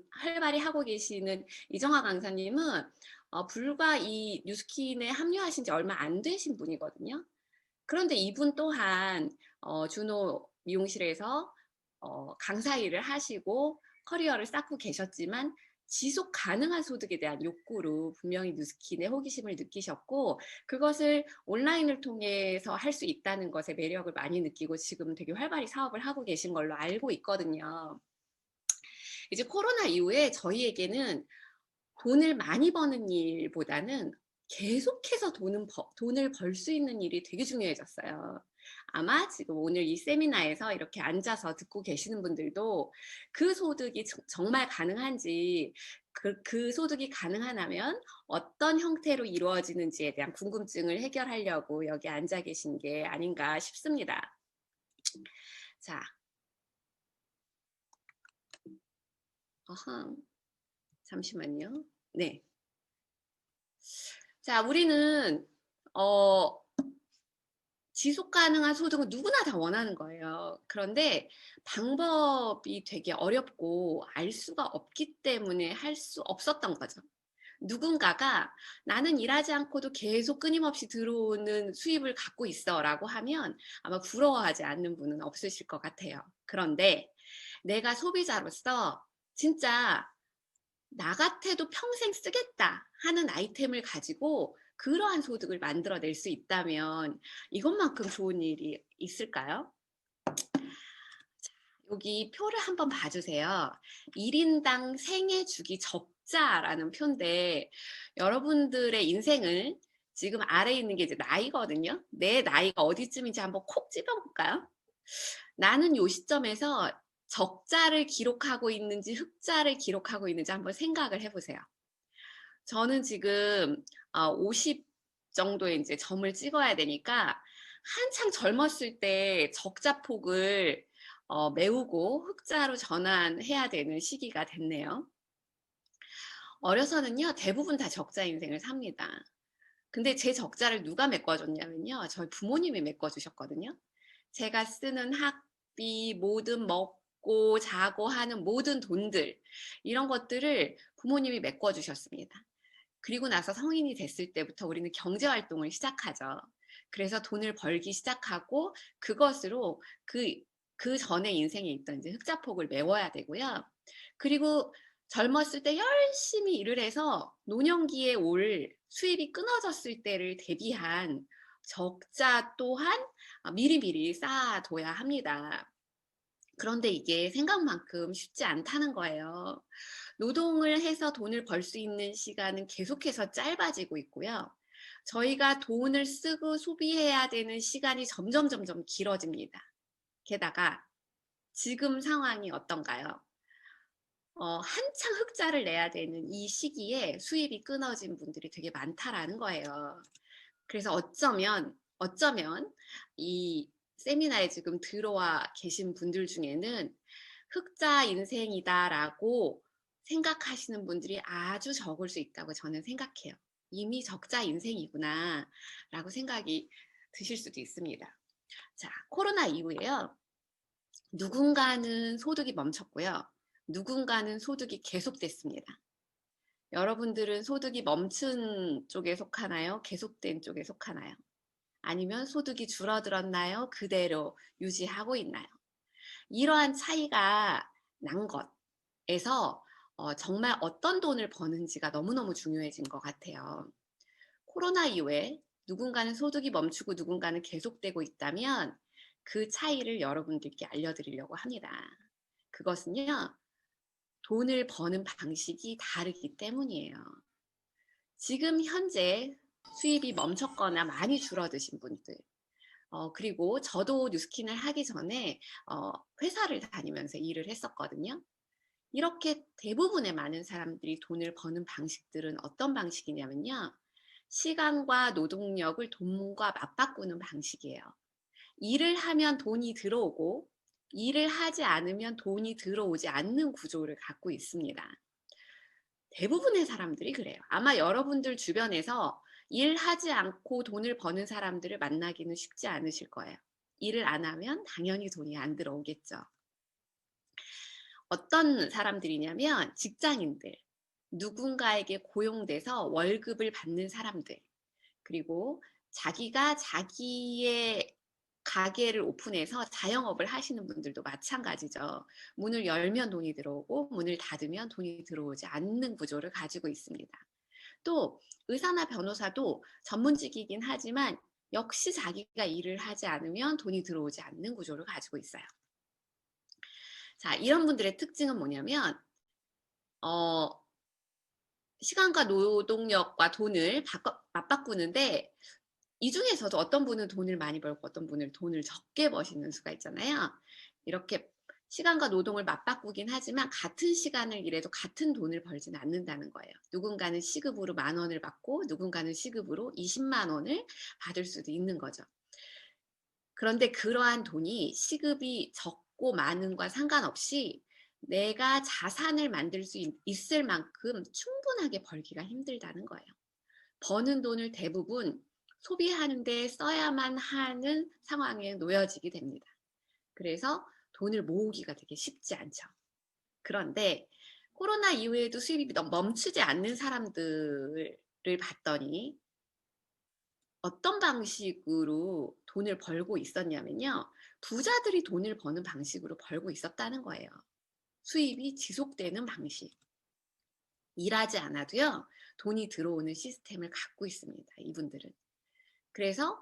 활발히 하고 계시는 이정화 강사님은 불과 이 뉴스킨에 합류하신 지 얼마 안 되신 분이거든요. 그런데 이분 또한 준호 미용실에서 강사 일을 하시고 커리어를 쌓고 계셨지만 지속 가능한 소득에 대한 욕구로 분명히 뉴스킨에 호기심을 느끼셨고, 그것을 온라인을 통해서 할 수 있다는 것에 매력을 많이 느끼고 지금 되게 활발히 사업을 하고 계신 걸로 알고 있거든요. 이제 코로나 이후에 저희에게는 돈을 많이 버는 일보다는 계속해서 돈을 벌 수 있는 일이 되게 중요해졌어요. 아마 지금 오늘 이 세미나에서 이렇게 앉아서 듣고 계시는 분들도 그 소득이 정말 가능한지, 그 소득이 가능하다면 어떤 형태로 이루어지는지에 대한 궁금증을 해결하려고 여기 앉아 계신 게 아닌가 싶습니다. 자, 잠시만요. 네. 자, 우리는 지속 가능한 소득은 누구나 다 원하는 거예요. 그런데 방법이 되게 어렵고 알 수가 없기 때문에 할 수 없었던 거죠. 누군가가 나는 일하지 않고도 계속 끊임없이 들어오는 수입을 갖고 있어라고 하면 아마 부러워하지 않는 분은 없으실 것 같아요. 그런데 내가 소비자로서 진짜 나 같아도 평생 쓰겠다 하는 아이템을 가지고 그러한 소득을 만들어낼 수 있다면 이것만큼 좋은 일이 있을까요? 여기 표를 한번 봐주세요. 1인당 생애 주기 적자라는 표인데, 여러분들의 인생을 지금 아래에 있는 게 이제 나이거든요. 내 나이가 어디쯤인지 한번 콕 집어볼까요? 나는 요 시점에서 적자를 기록하고 있는지 흑자를 기록하고 있는지 한번 생각을 해보세요. 저는 지금 50 정도의 이제 점을 찍어야 되니까 한창 젊었을 때 적자폭을 메우고 흑자로 전환해야 되는 시기가 됐네요. 어려서는요, 대부분 다 적자 인생을 삽니다. 근데 제 적자를 누가 메꿔줬냐면요, 저희 부모님이 메꿔주셨거든요. 제가 쓰는 학비, 모든 먹고 자고 하는 모든 돈들, 이런 것들을 부모님이 메꿔주셨습니다. 그리고 나서 성인이 됐을 때부터 우리는 경제활동을 시작하죠. 그래서 돈을 벌기 시작하고 그것으로 그 전에 인생에 있던 이제 흑자폭을 메워야 되고요. 그리고 젊었을 때 열심히 일을 해서 노년기에 올 수입이 끊어졌을 때를 대비한 적자 또한 미리미리 쌓아둬야 합니다. 그런데 이게 생각만큼 쉽지 않다는 거예요. 노동을 해서 돈을 벌 수 있는 시간은 계속해서 짧아지고 있고요. 저희가 돈을 쓰고 소비해야 되는 시간이 점점 길어집니다. 게다가 지금 상황이 어떤가요? 한창 흑자를 내야 되는 이 시기에 수입이 끊어진 분들이 되게 많다라는 거예요. 그래서 어쩌면 이 세미나에 지금 들어와 계신 분들 중에는 흑자 인생이다라고 생각하시는 분들이 아주 적을 수 있다고 저는 생각해요. 이미 적자 인생이구나라고 생각이 드실 수도 있습니다. 자, 코로나 이후에요. 누군가는 소득이 멈췄고요. 누군가는 소득이 계속됐습니다. 여러분들은 소득이 멈춘 쪽에 속하나요? 계속된 쪽에 속하나요? 아니면 소득이 줄어들었나요? 그대로 유지하고 있나요? 이러한 차이가 난 것에서 정말 어떤 돈을 버는지가 너무너무 중요해진 것 같아요. 코로나 이후에 누군가는 소득이 멈추고 누군가는 계속되고 있다면 그 차이를 여러분들께 알려드리려고 합니다. 그것은요, 돈을 버는 방식이 다르기 때문이에요. 지금 현재 수입이 멈췄거나 많이 줄어드신 분들, 그리고 저도 뉴스킨을 하기 전에 회사를 다니면서 일을 했었거든요. 이렇게 대부분의 많은 사람들이 돈을 버는 방식들은 어떤 방식이냐면요. 시간과 노동력을 돈과 맞바꾸는 방식이에요. 일을 하면 돈이 들어오고 일을 하지 않으면 돈이 들어오지 않는 구조를 갖고 있습니다. 대부분의 사람들이 그래요. 아마 여러분들 주변에서 일하지 않고 돈을 버는 사람들을 만나기는 쉽지 않으실 거예요. 일을 안 하면 당연히 돈이 안 들어오겠죠. 어떤 사람들이냐면 직장인들, 누군가에게 고용돼서 월급을 받는 사람들, 그리고 자기가 자기의 가게를 오픈해서 자영업을 하시는 분들도 마찬가지죠. 문을 열면 돈이 들어오고 문을 닫으면 돈이 들어오지 않는 구조를 가지고 있습니다. 또 의사나 변호사도 전문직이긴 하지만 역시 자기가 일을 하지 않으면 돈이 들어오지 않는 구조를 가지고 있어요. 자, 이런 분들의 특징은 뭐냐면 시간과 노동력과 돈을 맞바꾸는데, 이 중에서도 어떤 분은 돈을 많이 벌고 어떤 분은 돈을 적게 버시는 수가 있잖아요. 이렇게 시간과 노동을 맞바꾸긴 하지만 같은 시간을 일해도 같은 돈을 벌지는 않는다는 거예요. 누군가는 시급으로 10,000원을 받고 누군가는 시급으로 200,000 원을 받을 수도 있는 거죠. 그런데 그러한 돈이 시급이 적고 많은과 상관없이 내가 자산을 만들 수 있을 만큼 충분하게 벌기가 힘들다는 거예요. 버는 돈을 대부분 소비하는 데 써야만 하는 상황에 놓여지게 됩니다. 그래서 돈을 모으기가 되게 쉽지 않죠. 그런데 코로나 이후에도 수입이 멈추지 않는 사람들을 봤더니 어떤 방식으로 돈을 벌고 있었냐면요. 부자들이 돈을 버는 방식으로 벌고 있었다는 거예요. 수입이 지속되는 방식. 일하지 않아도요, 돈이 들어오는 시스템을 갖고 있습니다, 이분들은. 그래서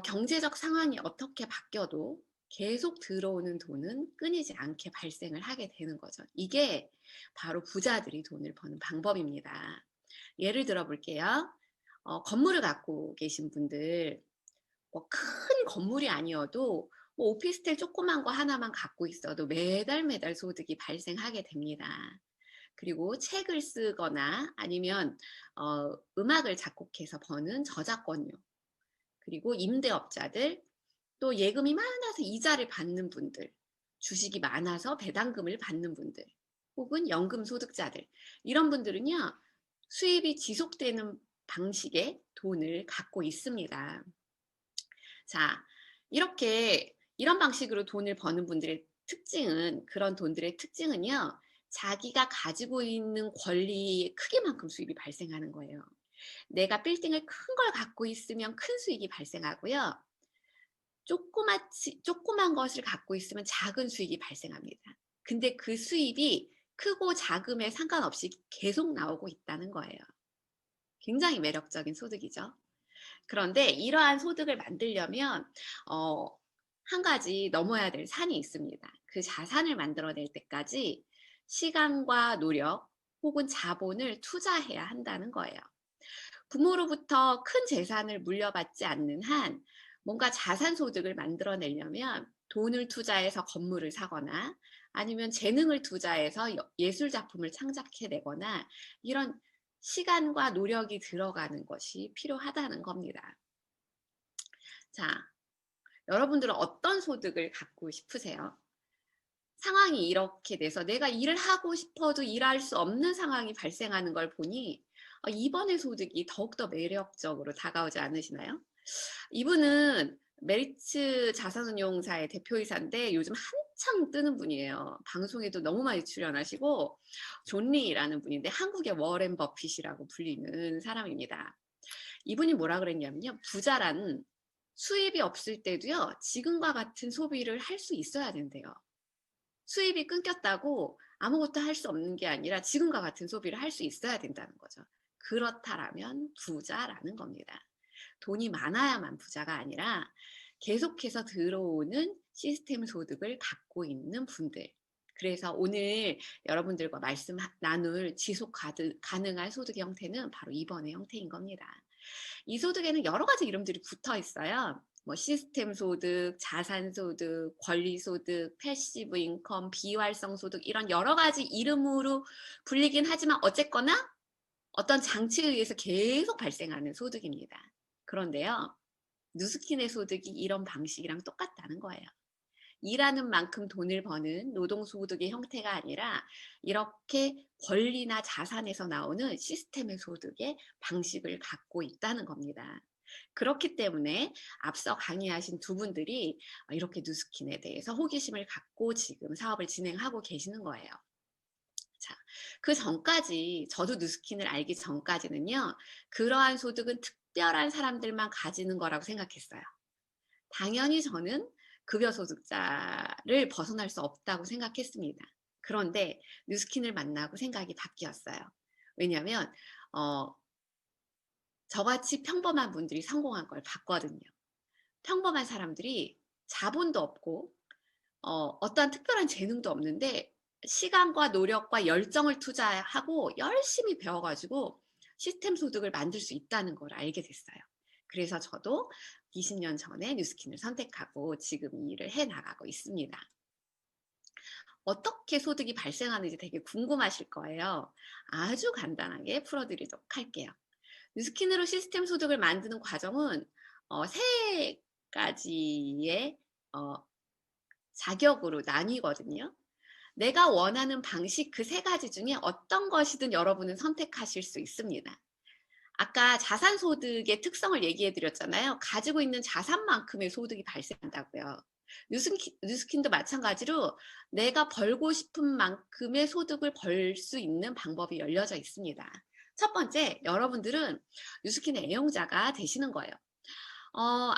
경제적 상황이 어떻게 바뀌어도 계속 들어오는 돈은 끊이지 않게 발생을 하게 되는 거죠. 이게 바로 부자들이 돈을 버는 방법입니다. 예를 들어 볼게요. 건물을 갖고 계신 분들, 뭐 큰 건물이 아니어도 뭐 오피스텔 조그만 거 하나만 갖고 있어도 매달 소득이 발생하게 됩니다. 그리고 책을 쓰거나 아니면 음악을 작곡해서 버는 저작권료, 그리고 임대업자들, 또 예금이 많아서 이자를 받는 분들, 주식이 많아서 배당금을 받는 분들, 혹은 연금 소득자들, 이런 분들은요, 수입이 지속되는 방식의 돈을 갖고 있습니다. 자, 이런 방식으로 돈을 버는 분들의 특징은, 그런 돈들의 특징은요, 자기가 가지고 있는 권리의 크기만큼 수입이 발생하는 거예요. 내가 빌딩을 큰 걸 갖고 있으면 큰 수익이 발생하고요. 조그만 것을 갖고 있으면 작은 수익이 발생합니다. 근데 그 수입이 크고 작음에 상관없이 계속 나오고 있다는 거예요. 굉장히 매력적인 소득이죠. 그런데 이러한 소득을 만들려면 어, 한 가지 넘어야 될 산이 있습니다. 그 자산을 만들어낼 때까지 시간과 노력 혹은 자본을 투자해야 한다는 거예요. 부모로부터 큰 재산을 물려받지 않는 한 뭔가 자산 소득을 만들어내려면 돈을 투자해서 건물을 사거나 아니면 재능을 투자해서 예술 작품을 창작해내거나 이런 시간과 노력이 들어가는 것이 필요하다는 겁니다. 자, 여러분들은 어떤 소득을 갖고 싶으세요? 상황이 이렇게 돼서 내가 일을 하고 싶어도 일할 수 없는 상황이 발생하는 걸 보니 이번의 소득이 더욱더 매력적으로 다가오지 않으시나요? 이분은 메리츠 자산운용사의 대표이사인데 요즘 한창 뜨는 분이에요. 방송에도 너무 많이 출연하시고, 존 리라는 분인데 한국의 워렌 버핏이라고 불리는 사람입니다. 이분이 뭐라 그랬냐면요. 부자란 수입이 없을 때도요, 지금과 같은 소비를 할 수 있어야 된대요. 수입이 끊겼다고 아무것도 할 수 없는 게 아니라 지금과 같은 소비를 할 수 있어야 된다는 거죠. 그렇다라면 부자라는 겁니다. 돈이 많아야만 부자가 아니라 계속해서 들어오는 시스템 소득을 갖고 있는 분들. 그래서 오늘 여러분들과 말씀 나눌 지속 가능한 소득 형태는 바로 이번의 형태인 겁니다. 이 소득에는 여러 가지 이름들이 붙어 있어요. 뭐 시스템 소득, 자산 소득, 권리 소득, 패시브 인컴, 비활성 소득, 이런 여러 가지 이름으로 불리긴 하지만 어쨌거나 어떤 장치에 의해서 계속 발생하는 소득입니다. 그런데요, 누스킨의 소득이 이런 방식이랑 똑같다는 거예요. 일하는 만큼 돈을 버는 노동소득의 형태가 아니라 이렇게 권리나 자산에서 나오는 시스템의 소득의 방식을 갖고 있다는 겁니다. 그렇기 때문에 앞서 강의하신 두 분들이 이렇게 뉴스킨에 대해서 호기심을 갖고 지금 사업을 진행하고 계시는 거예요. 자, 그 전까지 저도 뉴스킨을 알기 전까지는요. 그러한 소득은 특별한 사람들만 가지는 거라고 생각했어요. 당연히 저는 급여소득자를 벗어날 수 없다고 생각했습니다. 그런데 뉴스킨을 만나고 생각이 바뀌었어요. 왜냐하면 저같이 평범한 분들이 성공한 걸 봤거든요. 평범한 사람들이 자본도 없고 어떠한 특별한 재능도 없는데 시간과 노력과 열정을 투자하고 열심히 배워 가지고 시스템 소득을 만들 수 있다는 걸 알게 됐어요. 그래서 저도 20년 전에 뉴스킨을 선택하고 지금 이 일을 해 나가고 있습니다. 어떻게 소득이 발생하는지 되게 궁금하실 거예요. 아주 간단하게 풀어 드리도록 할게요. 뉴스킨으로 시스템 소득을 만드는 과정은 세 가지의 어 자격으로 나뉘거든요. 내가 원하는 방식 그 세 가지 중에 어떤 것이든 여러분은 선택하실 수 있습니다. 아까 자산 소득의 특성을 얘기해 드렸잖아요. 가지고 있는 자산만큼의 소득이 발생한다고요. 뉴스킨도 마찬가지로 내가 벌고 싶은 만큼의 소득을 벌 수 있는 방법이 열려져 있습니다. 첫 번째, 여러분들은 뉴스킨의 애용자가 되시는 거예요.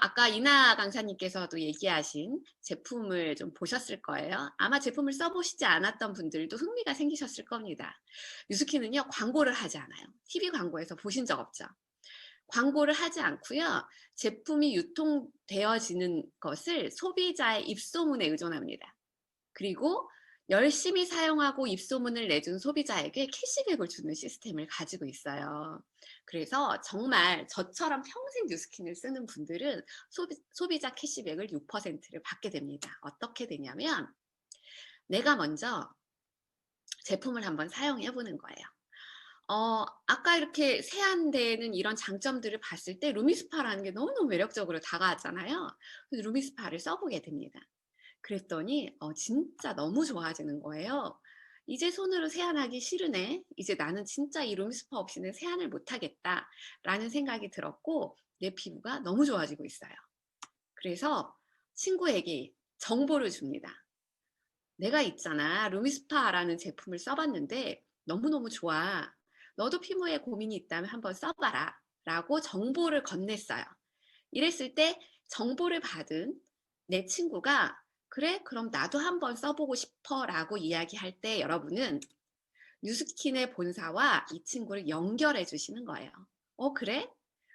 아까 이나 강사님께서도 얘기하신 제품을 좀 보셨을 거예요. 아마 제품을 써보시지 않았던 분들도 흥미가 생기셨을 겁니다. 뉴스킨은요, 광고를 하지 않아요. TV 광고에서 보신 적 없죠? 광고를 하지 않고요. 제품이 유통되어지는 것을 소비자의 입소문에 의존합니다. 그리고 열심히 사용하고 입소문을 내준 소비자에게 캐시백을 주는 시스템을 가지고 있어요. 그래서 정말 저처럼 평생 뉴스킨을 쓰는 분들은 소비자 캐시백을 6%를 받게 됩니다. 어떻게 되냐면 내가 먼저 제품을 한번 사용해 보는 거예요. 아까 이렇게 세안되는 이런 장점들을 봤을 때 루미스파라는 게 너무너무 매력적으로 다가왔잖아요. 그래서 루미스파를 써보게 됩니다. 그랬더니 진짜 너무 좋아지는 거예요. '이제 손으로 세안하기 싫으네. 이제 나는 진짜 이 룸스파 없이는 세안을 못 하겠다.'라는 생각이 들었고 내 피부가 너무 좋아지고 있어요. 그래서 친구에게 정보를 줍니다. "내가 있잖아. 루미스파라는 제품을 써 봤는데 너무너무 좋아. 너도 피부에 고민이 있다면 한번 써 봐라."라고 정보를 건넸어요. 이랬을 때 정보를 받은 내 친구가 "그래? 그럼 나도 한번 써보고 싶어."라고 이야기할 때 여러분은 뉴스킨의 본사와 이 친구를 연결해 주시는 거예요. 그래?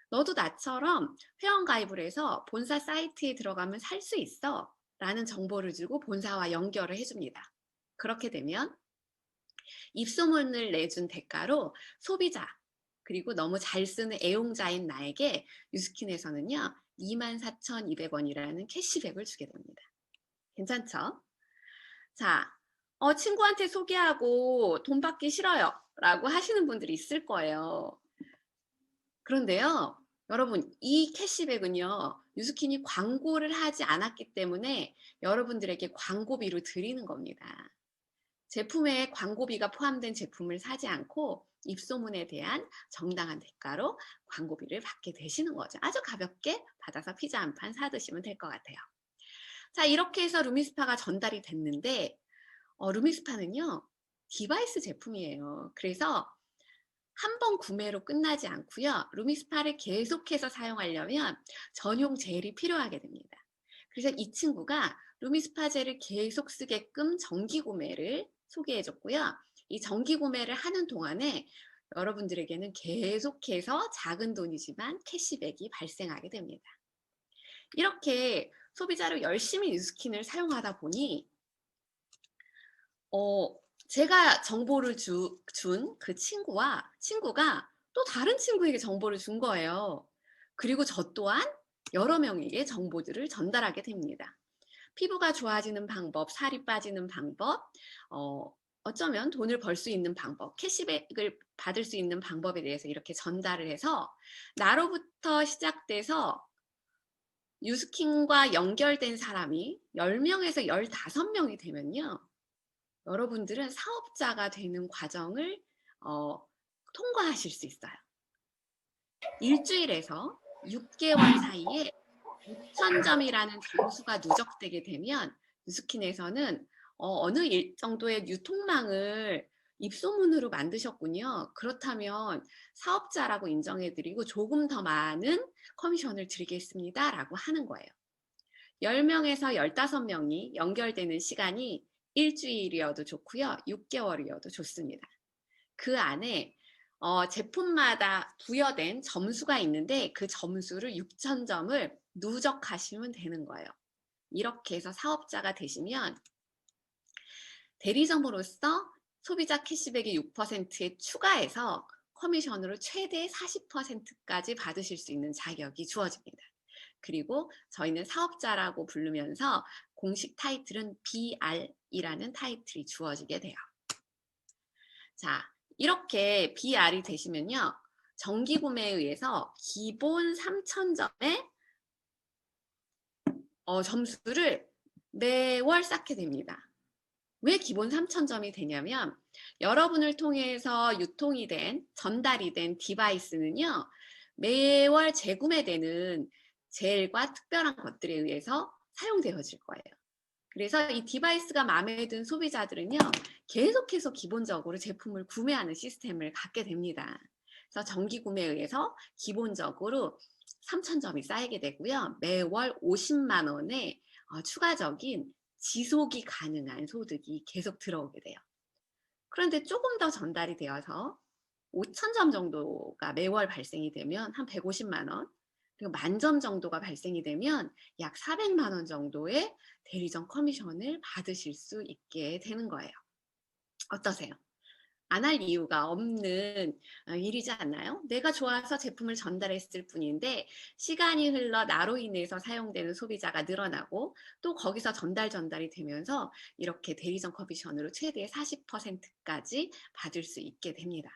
너도 나처럼 회원가입을 해서 본사 사이트에 들어가면 살 수 있어." 라는 정보를 주고 본사와 연결을 해 줍니다. 그렇게 되면 입소문을 내준 대가로 소비자 그리고 너무 잘 쓰는 애용자인 나에게 뉴스킨에서는요 24,200원이라는 캐시백을 주게 됩니다. 괜찮죠? 자, 친구한테 소개하고 돈 받기 싫어요 라고 하시는 분들이 있을 거예요. 그런데요, 여러분, 이 캐시백은요, 뉴스킨이 광고를 하지 않았기 때문에 여러분들에게 광고비로 드리는 겁니다. 제품에 광고비가 포함된 제품을 사지 않고 입소문에 대한 정당한 대가로 광고비를 받게 되시는 거죠. 아주 가볍게 받아서 피자 한 판 사 드시면 될 것 같아요. 자, 이렇게 해서 루미스파가 전달이 됐는데 루미스파는요 디바이스 제품이에요. 그래서 한 번 구매로 끝나지 않고요. 루미스파를 계속해서 사용하려면 전용 젤이 필요하게 됩니다. 그래서 이 친구가 루미스파 젤을 계속 쓰게끔 정기 구매를 소개해 줬고요. 이 정기 구매를 하는 동안에 여러분들에게는 계속해서 작은 돈이지만 캐시백이 발생하게 됩니다. 이렇게 소비자로 열심히 뉴스킨을 사용하다 보니 제가 정보를 준 그 친구가 또 다른 친구에게 정보를 준 거예요. 그리고 저 또한 여러 명에게 정보들을 전달하게 됩니다. 피부가 좋아지는 방법, 살이 빠지는 방법, 어쩌면 돈을 벌 수 있는 방법, 캐시백을 받을 수 있는 방법에 대해서 이렇게 전달을 해서 나로부터 시작돼서 뉴스킨과 연결된 사람이 10명에서 15명이 되면요. 여러분들은 사업자가 되는 과정을 통과하실 수 있어요. 일주일에서 6개월 사이에 6,000점이라는 점수가 누적되게 되면 뉴스킨에서는 어느 정도의 유통망을 입소문으로 만드셨군요. 그렇다면 사업자라고 인정해드리고 조금 더 많은 커미션을 드리겠습니다라고 하는 거예요. 10명에서 15명이 연결되는 시간이 일주일이어도 좋고요. 6개월이어도 좋습니다. 그 안에 제품마다 부여된 점수가 있는데 그 점수를 6,000점을 누적하시면 되는 거예요. 이렇게 해서 사업자가 되시면 대리점으로서 소비자 캐시백의 6%에 추가해서 커미션으로 최대 40%까지 받으실 수 있는 자격이 주어집니다. 그리고 저희는 사업자라고 부르면서 공식 타이틀은 BR이라는 타이틀이 주어지게 돼요. 자, 이렇게 BR이 되시면요. 정기 구매에 의해서 기본 3,000점의 점수를 매월 쌓게 됩니다. 왜 기본 3,000점이 되냐면 여러분을 통해서 유통이 된, 전달이 된 디바이스는요. 매월 재구매되는 젤과 특별한 것들에 의해서 사용되어질 거예요. 그래서 이 디바이스가 마음에 든 소비자들은요. 계속해서 기본적으로 제품을 구매하는 시스템을 갖게 됩니다. 그래서 정기 구매에 의해서 기본적으로 3,000점이 쌓이게 되고요. 매월 50만 원의 추가적인 지속이 가능한 소득이 계속 들어오게 돼요. 그런데 조금 더 전달이 되어서 5,000점 정도가 매월 발생이 되면 한 150만 원, 그리고 10,000점 정도가 발생이 되면 약 400만 원 정도의 대리점 커미션을 받으실 수 있게 되는 거예요. 어떠세요? 안 할 이유가 없는 일이지 않나요? 내가 좋아서 제품을 전달했을 뿐인데 시간이 흘러 나로 인해서 사용되는 소비자가 늘어나고 또 거기서 전달이 되면서 이렇게 대리점 커미션으로 최대 40%까지 받을 수 있게 됩니다.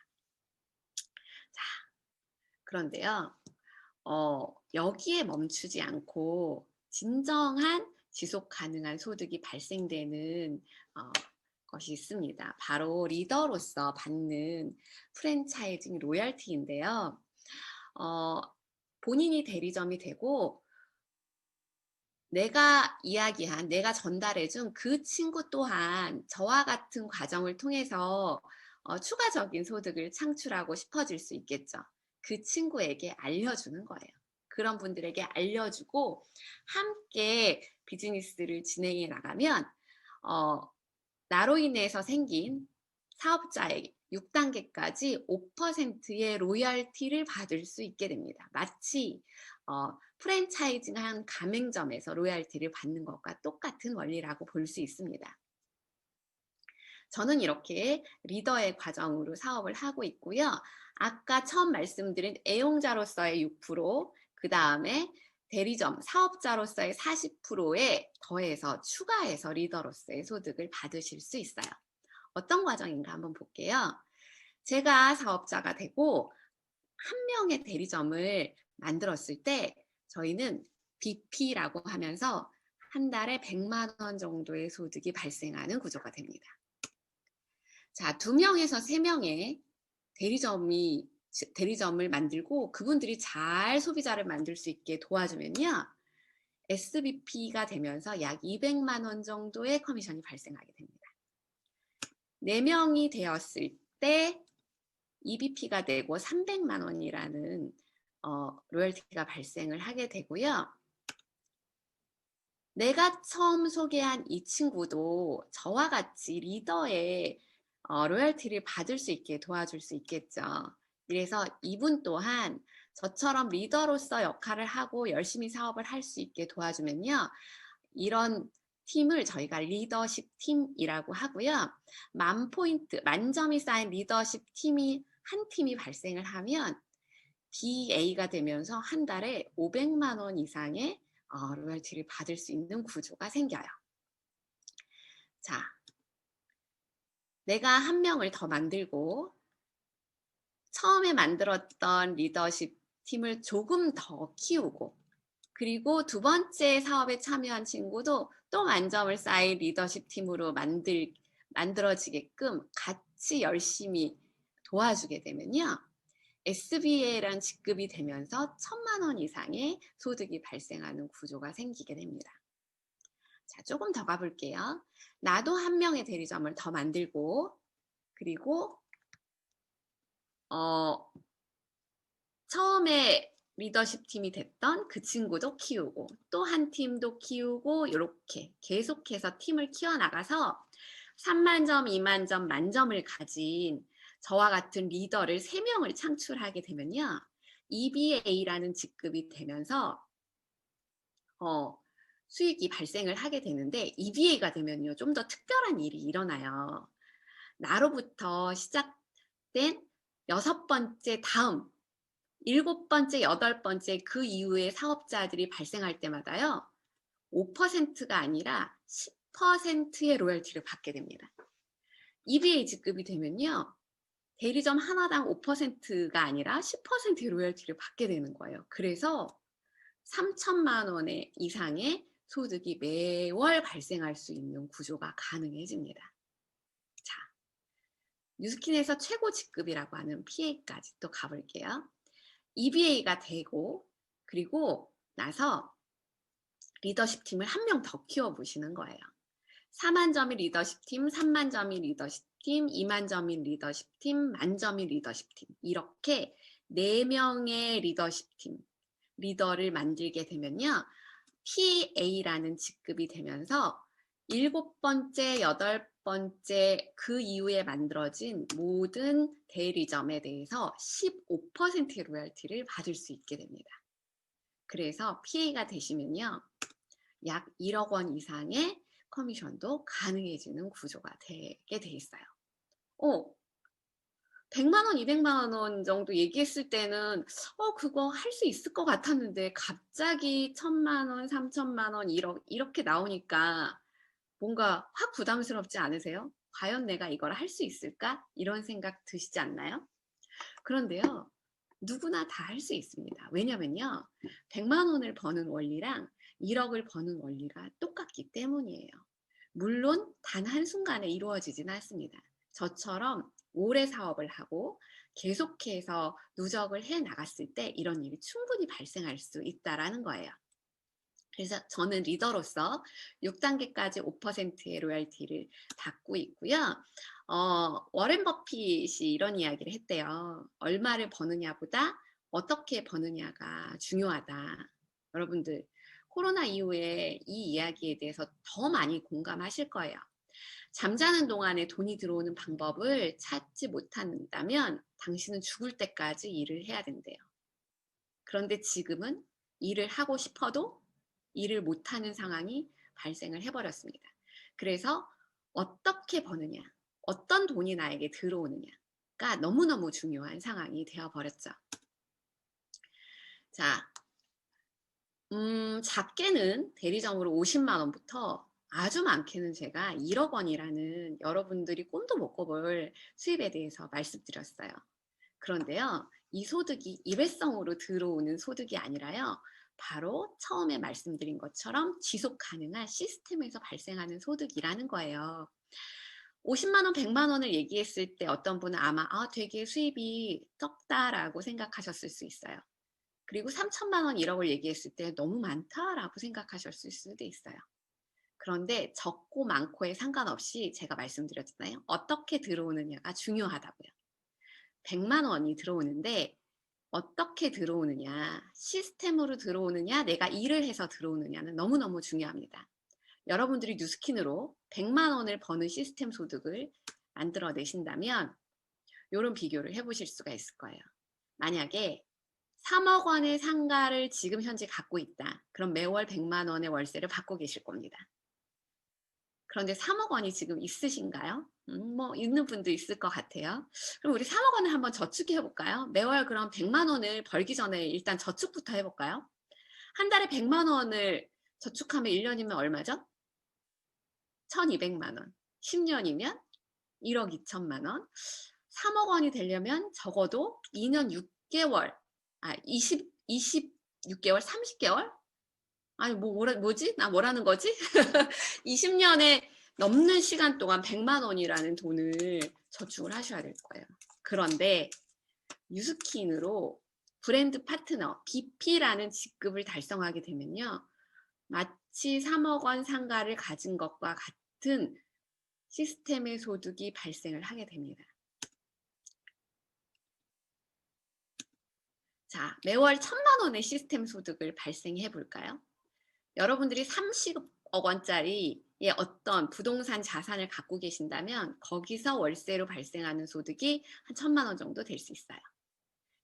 자, 그런데요. 여기에 멈추지 않고 진정한 지속 가능한 소득이 발생되는 것이 있습니다. 바로 리더로서 받는 프랜차이징 로열티인데요. 본인이 대리점이 되고 내가 이야기한, 내가 전달해준 그 친구 또한 저와 같은 과정을 통해서 추가적인 소득을 창출하고 싶어질 수 있겠죠. 그 친구에게 알려주는 거예요. 그런 분들에게 알려주고 함께 비즈니스를 진행해 나가면 나로 인해서 생긴 사업자에게 6단계까지 5%의 로열티를 받을 수 있게 됩니다. 마치 프랜차이징한 가맹점에서 로열티를 받는 것과 똑같은 원리라고 볼 수 있습니다. 저는 이렇게 리더의 과정으로 사업을 하고 있고요. 아까 처음 말씀드린 애용자로서의 6%, 그 다음에 대리점, 사업자로서의 40%에 더해서 추가해서 리더로서의 소득을 받으실 수 있어요. 어떤 과정인가 한번 볼게요. 제가 사업자가 되고 한 명의 대리점을 만들었을 때 저희는 BP라고 하면서 한 달에 100만 원 정도의 소득이 발생하는 구조가 됩니다. 자, 2명에서 3명의 대리점을 만들고 그분들이 잘 소비자를 만들 수 있게 도와주면요. SBP가 되면서 약 200만 원 정도의 커미션이 발생하게 됩니다. 4명이 되었을 때 EBP가 되고 300만 원이라는 로열티가 발생을 하게 되고요. 내가 처음 소개한 이 친구도 저와 같이 리더의 로열티를 받을 수 있게 도와줄 수 있겠죠. 그래서 이분 또한 저처럼 리더로서 역할을 하고 열심히 사업을 할 수 있게 도와주면요. 이런 팀을 저희가 리더십 팀이라고 하고요. 10,000포인트, 만점이 쌓인 리더십 팀이 한 팀이 발생을 하면 BA가 되면서 한 달에 500만 원 이상의 로열티를 받을 수 있는 구조가 생겨요. 자, 내가 한 명을 더 만들고 처음에 만들었던 리더십 팀을 조금 더 키우고 그리고 두 번째 사업에 참여한 친구도 또 만점을 쌓인 리더십 팀으로 만들어지게끔 같이 열심히 도와주게 되면요. SBA란 직급이 되면서 1,000만 원 이상의 소득이 발생하는 구조가 생기게 됩니다. 자, 조금 더 가볼게요. 나도 한 명의 대리점을 더 만들고, 그리고 처음에 리더십 팀이 됐던 그 친구도 키우고 또 한 팀도 키우고 이렇게 계속해서 팀을 키워나가서 3만 점, 2만 점, 만점을 가진 저와 같은 리더를 3명을 창출하게 되면요. EBA라는 직급이 되면서 수익이 발생을 하게 되는데 EBA가 되면요. 좀 더 특별한 일이 일어나요. 나로부터 시작된 6번째 다음 7번째, 8번째 그 이후에 사업자들이 발생할 때마다요. 5%가 아니라 10%의 로열티를 받게 됩니다. EBA 직급이 되면요. 대리점 하나당 5%가 아니라 10%의 로열티를 받게 되는 거예요. 그래서 3,000만 원 이상의 소득이 매월 발생할 수 있는 구조가 가능해집니다. 자, 뉴스킨에서 최고 직급이라고 하는 PA까지 또 가볼게요. EBA가 되고 그리고 나서 리더십 팀을 한 명 더 키워보시는 거예요. 4만 점의 리더십 팀, 3만 점의 리더십 팀, 2만 점의 리더십 팀, 만점의 리더십 팀 이렇게 4명의 리더십 팀, 리더를 만들게 되면요. PA라는 직급이 되면서 7번째, 8번째 그 이후에 만들어진 모든 대리점에 대해서 15%의 로열티를 받을 수 있게 됩니다. 그래서 PA가 되시면요. 약 1억 원 이상의 커미션도 가능해지는 구조가 되게 돼 있어요. 100만 원, 200만 원 정도 얘기했을 때는 그거 할 수 있을 것 같았는데 갑자기 1,000만 원, 3,000만 원, 1억 이렇게 나오니까 뭔가 확 부담스럽지 않으세요? 과연 내가 이걸 할 수 있을까? 이런 생각 드시지 않나요? 그런데요. 누구나 다 할 수 있습니다. 왜냐면요. 100만 원을 버는 원리랑 1억을 버는 원리가 똑같기 때문이에요. 물론 단 한순간에 이루어지진 않습니다. 저처럼 오래 사업을 하고 계속해서 누적을 해 나갔을 때 이런 일이 충분히 발생할 수 있다라는 거예요. 그래서 저는 리더로서 6단계까지 5%의 로열티를 받고 있고요. 워렌 버핏이 이런 이야기를 했대요. 얼마를 버느냐보다 어떻게 버느냐가 중요하다. 여러분들 코로나 이후에 이 이야기에 대해서 더 많이 공감하실 거예요. 잠자는 동안에 돈이 들어오는 방법을 찾지 못한다면 당신은 죽을 때까지 일을 해야 된대요. 그런데 지금은 일을 하고 싶어도 일을 못하는 상황이 발생을 해버렸습니다. 그래서 어떻게 버느냐, 어떤 돈이 나에게 들어오느냐가 너무너무 중요한 상황이 되어버렸죠. 자, 작게는 대리점으로 50만 원부터 아주 많게는 제가 1억 원이라는 여러분들이 꿈도 못 꿔볼 수입에 대해서 말씀드렸어요. 그런데요, 이 소득이 일회성으로 들어오는 소득이 아니라요, 바로 처음에 말씀드린 것처럼 지속 가능한 시스템에서 발생하는 소득이라는 거예요. 50만 원, 100만 원을 얘기했을 때 어떤 분은 아마 되게 수입이 적다라고 생각하셨을 수 있어요. 그리고 3천만 원, 1억을 얘기했을 때 너무 많다라고 생각하셨을 수도 있어요. 그런데 적고 많고에 상관없이 제가 말씀드렸잖아요. 어떻게 들어오느냐가 중요하다고요. 100만 원이 들어오는데 어떻게 들어오느냐, 시스템으로 들어오느냐, 내가 일을 해서 들어오느냐는 너무너무 중요합니다. 여러분들이 뉴스킨으로 100만 원을 버는 시스템 소득을 만들어내신다면 이런 비교를 해보실 수가 있을 거예요. 만약에 3억 원의 상가를 지금 현재 갖고 있다. 그럼 매월 100만 원의 월세를 받고 계실 겁니다. 그런데 3억 원이 지금 있으신가요? 뭐 있는 분도 있을 것 같아요. 그럼 우리 3억 원을 한번 저축해 볼까요? 매월 그럼 100만 원을 벌기 전에 일단 저축부터 해볼까요? 한 달에 100만 원을 저축하면 1년이면 얼마죠? 1,200만 원. 10년이면 1억 2천만 원. 3억 원이 되려면 적어도 2년 6개월, 26개월, 30개월? 아니, 뭐지? 나 뭐라는 거지? 20년에 넘는 시간 동안 100만 원이라는 돈을 저축을 하셔야 될 거예요. 그런데 뉴스킨으로 브랜드 파트너 BP라는 직급을 달성하게 되면요. 마치 3억 원 상가를 가진 것과 같은 시스템의 소득이 발생을 하게 됩니다. 자, 매월 1,000만 원의 시스템 소득을 발생해 볼까요? 여러분들이 30억 원짜리의 어떤 부동산 자산을 갖고 계신다면 거기서 월세로 발생하는 소득이 한 1,000만 원 정도 될 수 있어요.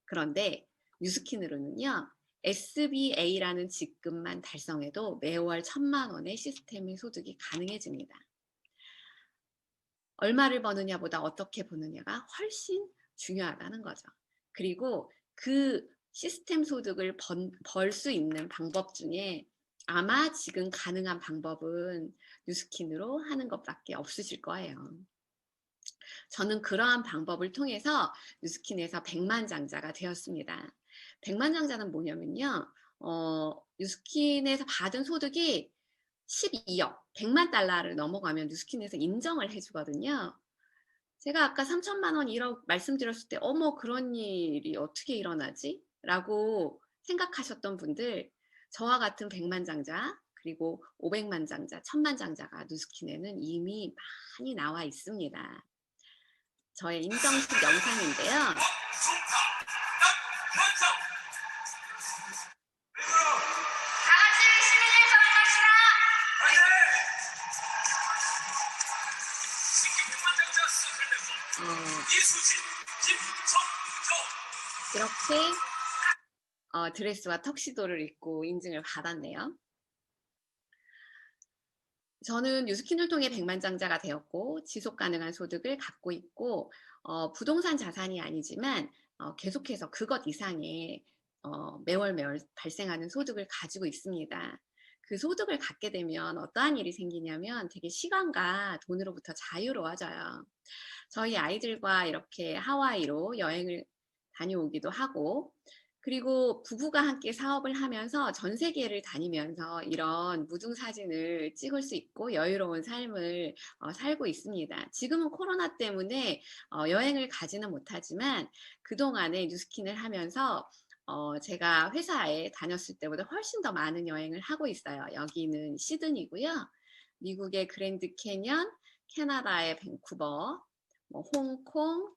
그런데 뉴스킨으로는요. SBA라는 직급만 달성해도 매월 1,000만 원의 시스템의 소득이 가능해집니다. 얼마를 버느냐보다 어떻게 버느냐가 훨씬 중요하다는 거죠. 그리고 그 시스템 소득을 벌 수 있는 방법 중에 아마 지금 가능한 방법은 뉴스킨으로 하는 것밖에 없으실 거예요. 저는 그러한 방법을 통해서 뉴스킨에서 백만장자가 되었습니다. 백만장자는 뭐냐면요. 뉴스킨에서 받은 소득이 12억, 100만 달러를 넘어가면 뉴스킨에서 인정을 해주거든요. 제가 아까 3,000만 원 1억 말씀드렸을 때 어머 그런 일이 어떻게 일어나지? 라고 생각하셨던 분들 저와 같은 백만장자 그리고 500만장자, 1,000만장자가 뉴스킨에는 이미 많이 나와 있습니다. 저의 인정식 영상인데요. 이렇게 드레스와 턱시도를 입고 인증을 받았네요. 저는 뉴스킨을 통해 백만장자가 되었고 지속 가능한 소득을 갖고 있고 부동산 자산이 아니지만 계속해서 그것 이상의 매월 발생하는 소득을 가지고 있습니다. 그 소득을 갖게 되면 어떠한 일이 생기냐면 되게 시간과 돈으로부터 자유로워져요. 저희 아이들과 이렇게 하와이로 여행을 다녀오기도 하고 그리고 부부가 함께 사업을 하면서 전 세계를 다니면서 이런 무등 사진을 찍을 수 있고 여유로운 삶을 살고 있습니다. 지금은 코로나 때문에 여행을 가지는 못하지만 그동안에 뉴스킨을 하면서 제가 회사에 다녔을 때보다 훨씬 더 많은 여행을 하고 있어요. 여기는 시드니고요. 미국의 그랜드 캐년, 캐나다의 밴쿠버, 홍콩,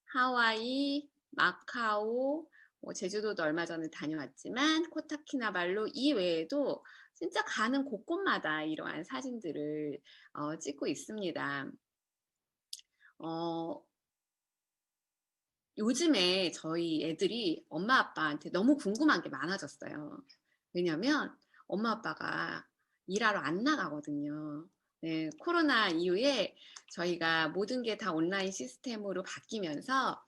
하와이, 마카오, 제주도도 얼마 전에 다녀왔지만 코타키나발루 이외에도 진짜 가는 곳곳마다 이러한 사진들을 찍고 있습니다. 요즘에 저희 애들이 엄마 아빠한테 너무 궁금한 게 많아졌어요. 왜냐면 엄마 아빠가 일하러 안 나가거든요. 네, 코로나 이후에 저희가 모든 게 다 온라인 시스템으로 바뀌면서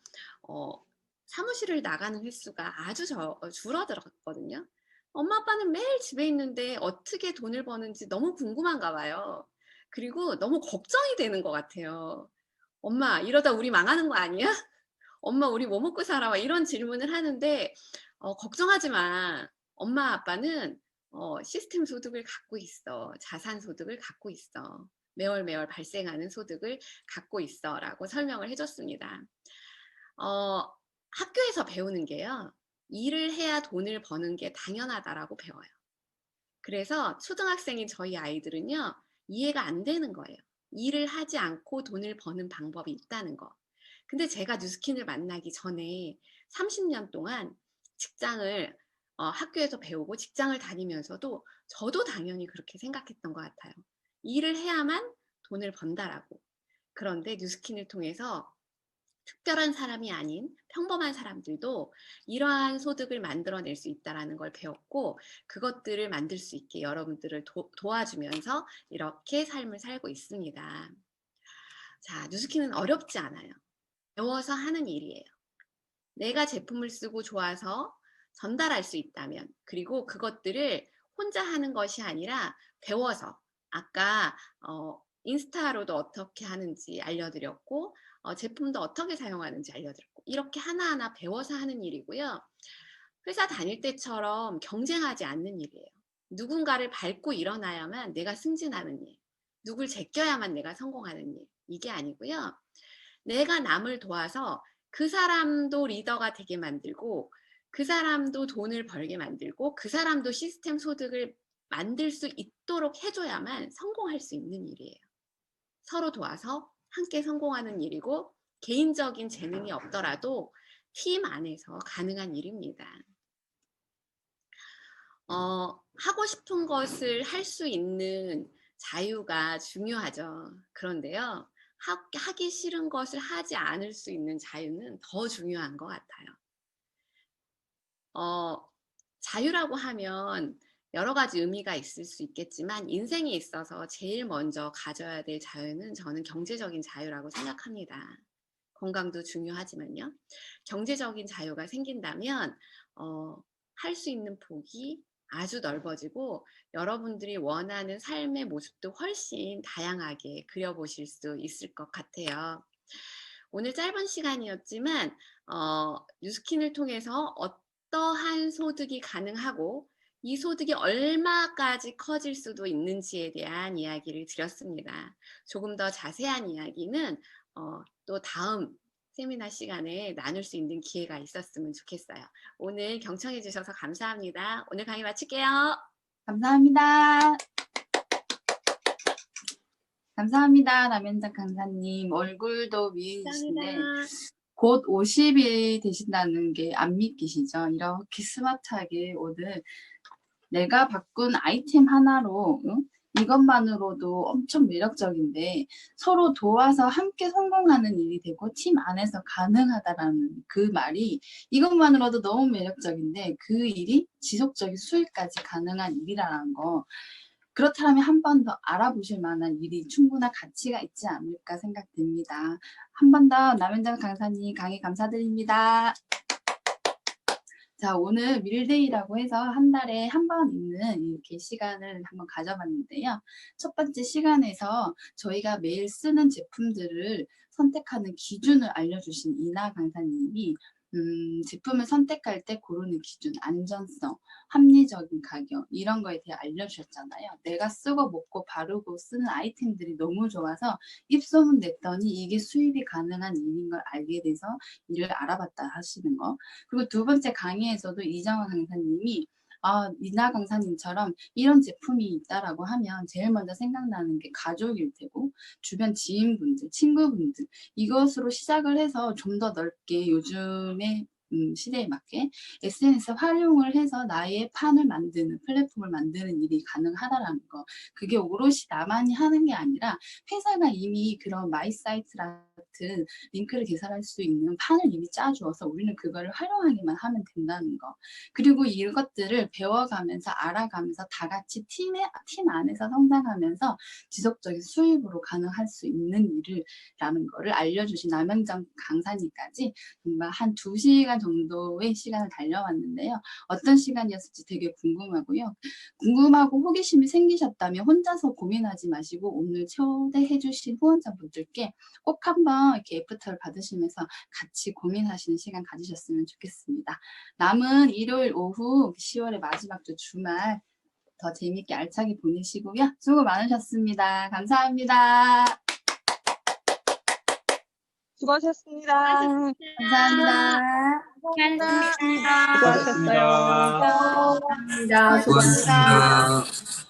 사무실을 나가는 횟수가 아주 줄어들었거든요. 엄마 아빠는 매일 집에 있는데 어떻게 돈을 버는지 너무 궁금한가 봐요. 그리고 너무 걱정이 되는 것 같아요. 엄마 이러다 우리 망하는 거 아니야? 엄마 우리 뭐 먹고 살아? 이런 질문을 하는데 걱정하지 마. 엄마 아빠는 시스템 소득을 갖고 있어. 자산 소득을 갖고 있어. 매월 발생하는 소득을 갖고 있어 라고 설명을 해줬습니다. 학교에서 배우는 게요. 일을 해야 돈을 버는 게 당연하다라고 배워요. 그래서 초등학생인 저희 아이들은요. 이해가 안 되는 거예요. 일을 하지 않고 돈을 버는 방법이 있다는 거. 근데 제가 뉴스킨을 만나기 전에 30년 동안 직장을 학교에서 배우고 직장을 다니면서도 저도 당연히 그렇게 생각했던 것 같아요. 일을 해야만 돈을 번다라고. 그런데 뉴스킨을 통해서 특별한 사람이 아닌 평범한 사람들도 이러한 소득을 만들어낼 수 있다는 걸 배웠고 그것들을 만들 수 있게 여러분들을 도와주면서 이렇게 삶을 살고 있습니다. 자, 뉴스킨은 어렵지 않아요. 배워서 하는 일이에요. 내가 제품을 쓰고 좋아서 전달할 수 있다면 그리고 그것들을 혼자 하는 것이 아니라 배워서 아까 인스타로도 어떻게 하는지 알려드렸고 제품도 어떻게 사용하는지 알려드렸고 이렇게 하나하나 배워서 하는 일이고요. 회사 다닐 때처럼 경쟁하지 않는 일이에요. 누군가를 밟고 일어나야만 내가 승진하는 일, 누굴 제껴야만 내가 성공하는 일 이게 아니고요. 내가 남을 도와서 그 사람도 리더가 되게 만들고 그 사람도 돈을 벌게 만들고 그 사람도 시스템 소득을 만들 수 있도록 해줘야만 성공할 수 있는 일이에요. 서로 도와서 함께 성공하는 일이고 개인적인 재능이 없더라도 팀 안에서 가능한 일입니다. 하고 싶은 것을 할 수 있는 자유가 중요하죠. 그런데요, 하기 싫은 것을 하지 않을 수 있는 자유는 더 중요한 것 같아요. 자유라고 하면 여러 가지 의미가 있을 수 있겠지만 인생에 있어서 제일 먼저 가져야 될 자유는 저는 경제적인 자유라고 생각합니다. 건강도 중요하지만요. 경제적인 자유가 생긴다면 할 수 있는 폭이 아주 넓어지고 여러분들이 원하는 삶의 모습도 훨씬 다양하게 그려보실 수 있을 것 같아요. 오늘 짧은 시간이었지만 뉴스킨을 통해서 어떠한 소득이 가능하고 이 소득이 얼마까지 커질 수도 있는지에 대한 이야기를 드렸습니다. 조금 더 자세한 이야기는 또 다음 세미나 시간에 나눌 수 있는 기회가 있었으면 좋겠어요. 오늘 경청해 주셔서 감사합니다. 오늘 강의 마칠게요. 감사합니다. 감사합니다. 남현정 강사님. 얼굴도 미인이신데 곧 50이 되신다는 게 안 믿기시죠? 이렇게 스마트하게 오늘 내가 바꾼 아이템 하나로 이것만으로도 엄청 매력적인데 서로 도와서 함께 성공하는 일이 되고 팀 안에서 가능하다라는 그 말이 이것만으로도 너무 매력적인데 그 일이 지속적인 수익까지 가능한 일이라는 거 그렇다면 한 번 더 알아보실 만한 일이 충분한 가치가 있지 않을까 생각됩니다. 한 번 더 남현정 강사님 강의 감사드립니다. 자, 오늘 밀데이라고 해서 한 달에 한 번 있는 이렇게 시간을 한번 가져봤는데요. 첫 번째 시간에서 저희가 매일 쓰는 제품들을 선택하는 기준을 알려주신 이나 강사님이 제품을 선택할 때 고르는 기준, 안전성, 합리적인 가격 이런 거에 대해 알려주셨잖아요. 내가 쓰고 먹고 바르고 쓰는 아이템들이 너무 좋아서 입소문 냈더니 이게 수입이 가능한 일인 걸 알게 돼서 이를 알아봤다 하시는 거. 그리고 두 번째 강의에서도 이정화 강사님이 이나 강사님처럼 이런 제품이 있다라고 하면 제일 먼저 생각나는 게 가족일 테고 주변 지인분들, 친구분들 이것으로 시작을 해서 좀 더 넓게 요즘에 시대에 맞게 SNS 활용을 해서 나의 판을 만드는 플랫폼을 만드는 일이 가능하다라는 거. 그게 오롯이 나만이 하는 게 아니라 회사가 이미 그런 마이 사이트 같은 링크를 개설할 수 있는 판을 이미 짜주어서 우리는 그거를 활용하기만 하면 된다는 거. 그리고 이것들을 배워가면서 알아가면서 다 같이 팀 안에서 성장하면서 지속적인 수입으로 가능할 수 있는 일이라는 거를 알려주신 남현정 강사님까지 정말 한 2시간 정도의 시간을 달려왔는데요. 어떤 시간이었을지 되게 궁금하고요. 궁금하고 호기심이 생기셨다면 혼자서 고민하지 마시고 오늘 초대해 주신 후원자분들께 꼭 한번 이렇게 애프터를 받으시면서 같이 고민하시는 시간 가지셨으면 좋겠습니다. 남은 일요일 오후 10월의 마지막 주 주말 더 재미있게 알차게 보내시고요. 수고 많으셨습니다. 감사합니다. 수고하셨습니다. 감사합니다. 수고하셨어요. 감사합니다. 수고하셨습니다.